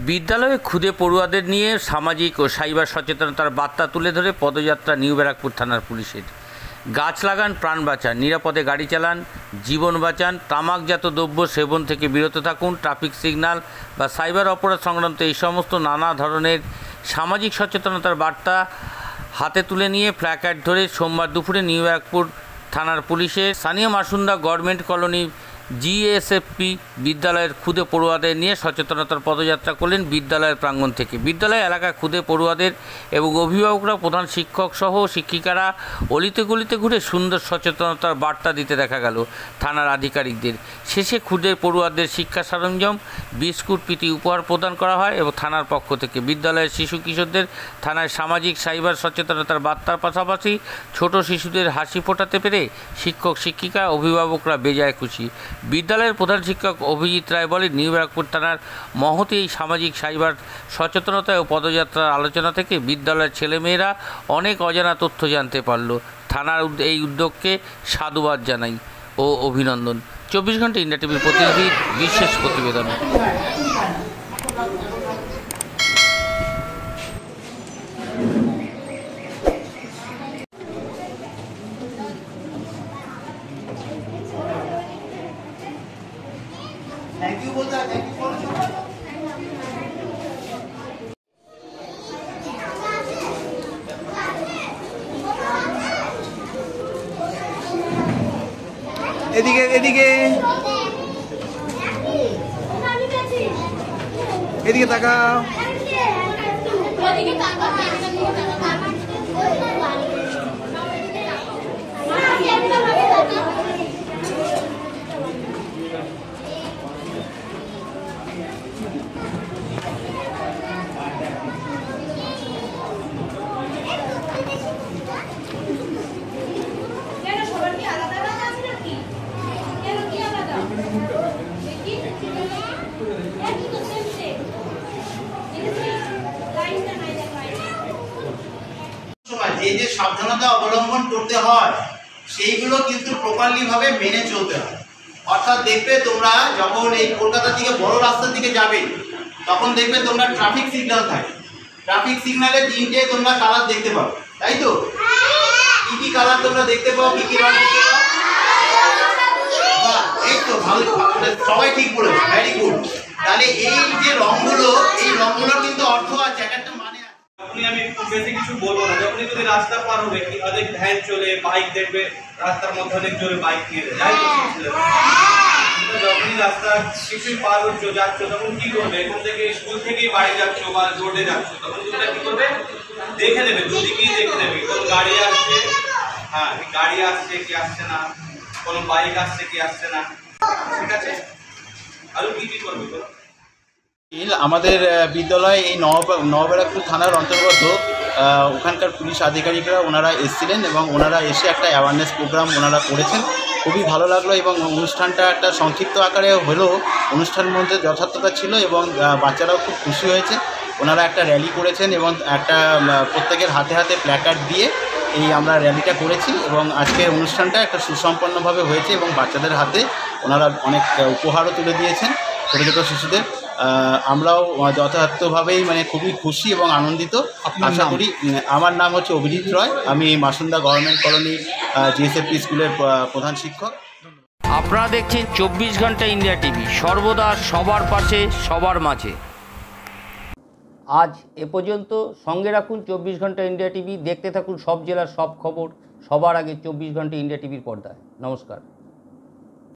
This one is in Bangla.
বিদ্যালয়ে খুদে পড়ুয়াদের নিয়ে সামাজিক ও সাইবার সচেতনতার বার্তা তুলে ধরে পদযাত্রা নিউ ব্যারাকপুর থানার পুলিশের। গাছ লাগান, প্রাণ বাঁচান, নিরাপদে গাড়ি চালান, জীবন বাঁচান, তামাকজাত দ্রব্য সেবন থেকে বিরত থাকুন, ট্রাফিক সিগন্যাল বা সাইবার অপরাধ সংক্রান্ত এই সমস্ত নানা ধরনের সামাজিক সচেতনতার বার্তা হাতে তুলে নিয়ে প্ল্যাকার্ড ধরে সোমবার দুপুরে নিউ ব্যারাকপুর থানার পুলিশের স্থানীয় মাসুন্দা গভর্নমেন্ট কলোনি জিএসএফপি বিদ্যালয়ের খুদে পড়ুয়াদের নিয়ে সচেতনতার পদযাত্রা করলেন বিদ্যালয়ের প্রাঙ্গণ থেকে। বিদ্যালয় এলাকায় খুদে পড়ুয়াদের এবং অভিভাবকরা, প্রধান শিক্ষক সহ শিক্ষিকারা অলিতে গলিতে ঘুরে সুন্দর সচেতনতার বার্তা দিতে দেখা গেল থানার আধিকারিকদের। শেষে খুদে পড়ুয়াদের শিক্ষা সরঞ্জাম, বিস্কুট প্রীতি উপহার প্রদান করা হয় এবং থানার পক্ষ থেকে বিদ্যালয়ের শিশু কিশোরদের থানায় সামাজিক সাইবার সচেতনতার বার্তার পাশাপাশি ছোট শিশুদের হাসি ফোটাতে পেরে শিক্ষক শিক্ষিকা অভিভাবকরা বেজায় খুশি। বিদ্যালয়ের প্রধান শিক্ষক অভিজিৎ রায় বলেন, নিউ ব্যারাকপুর থানার মহতি এই সামাজিক সাইবার সচেতনতা ও পদযাত্রার আলোচনা থেকে বিদ্যালয়ের ছেলেমেয়েরা অনেক অজানা তথ্য জানতে পারল। থানার এই উদ্যোগকে সাধুবাদ জানাই ও অভিনন্দন। 24 ঘন্টা ইন্ডিয়া টিভির প্রতিনিধি বিশেষ প্রতিবেদন। এদিকে এদিকে এদিকে তাকাও। যে সাবধানতা অবলম্বন করতে হয় সেইগুলো কিন্তু প্রপারলি ভাবে মেনে চলতে হয়। অর্থাৎ দেখবে তোমরা যখন এই কলকাতা থেকে বড় রাস্তার দিকে যাবে তখন দেখবে তোমরা ট্রাফিক সিগন্যাল থাকে। ট্রাফিক সিগন্যালে 3টে তোমরা কালার দেখতে পাও, তাই তো? কি কি কালার তোমরা দেখতে পাও, কি কি রং দেখতে পাও? এই তো ভালো, সবাই ঠিক বলেছে, ভেরি গুড। তাহলে এই যে রংগুলো, এই রংগুলোর কিন্তু অর্থ আছে, একটা মানে আছে। আমি বেশি কিছু বলবো না। যখনই যদি রাস্তা পার হবে, অনেক ভ্যান চলে, বাইক দেখবে রাস্তার মধ্যে অনেক জোরে বাইক নিয়ে যায়, যখনই রাস্তা কিছুই পার হচ্ছ যাচ্ছ তখন কি করবে? এখান থেকে স্কুল থেকেই বাড়ি যাচ্ছ বা রোডে যাচ্ছ, তখন তোমরা কি করবে? দেখে নেবে, দুদিকেই দেখে নেবে কোন গাড়ি আসছে, হ্যাঁ গাড়ি আসছে কি আসছে না, কোনো বাইক আসছে কি আসছে না, ঠিক আছে? আরো কি কি করবে? আমাদের বিদ্যালয়ে এই নবব্যারাকপুর থানার অন্তর্গত ওখানকার পুলিশ আধিকারিকরা ওনারা এসেছিলেন এবং ওনারা এসে একটা অ্যাওয়ারনেস প্রোগ্রাম ওনারা করেছেন। খুবই ভালো লাগলো এবং অনুষ্ঠানটা একটা সংক্ষিপ্ত আকারে হলেও অনুষ্ঠানের মধ্যে যথার্থতা ছিল এবং বাচ্চারাও খুব খুশি হয়েছে। ওনারা একটা র্যালি করেছেন এবং একটা প্রত্যেকের হাতে হাতে প্ল্যাকার্ড দিয়ে এই আমরা র্যালিটা করেছি এবং আজকের অনুষ্ঠানটা একটা সুসম্পন্নভাবে হয়েছে এবং বাচ্চাদের হাতে ওনারা অনেক উপহারও তুলে দিয়েছেন ছোটো ছোটো শিশুদের। আমরাও যথার্থভাবেই মানে খুবই খুশি এবং আনন্দিত। আশা করি। আমার নাম হচ্ছে অভিজিৎ রয়, আমি মাসুন্দা গভর্নমেন্ট কলোনি জিএসএফপি স্কুলের প্রধান শিক্ষক। আপনারা দেখছেন 24 ঘন্টা ইন্ডিয়া টিভি, সর্বদা সবার পাশে, সবার মাঝে। আজ এ পর্যন্ত। সঙ্গে রাখুন 24 ঘন্টা ইন্ডিয়া টিভি, দেখতে থাকুন সব জেলার সব খবর সবার আগে 24 ঘন্টা ইন্ডিয়া টিভির পর্দায়। নমস্কার।